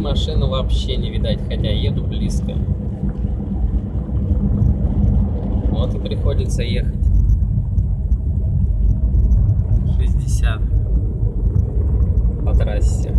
машину вообще не видать, хотя еду близко. Вот и приходится ехать 60 по трассе.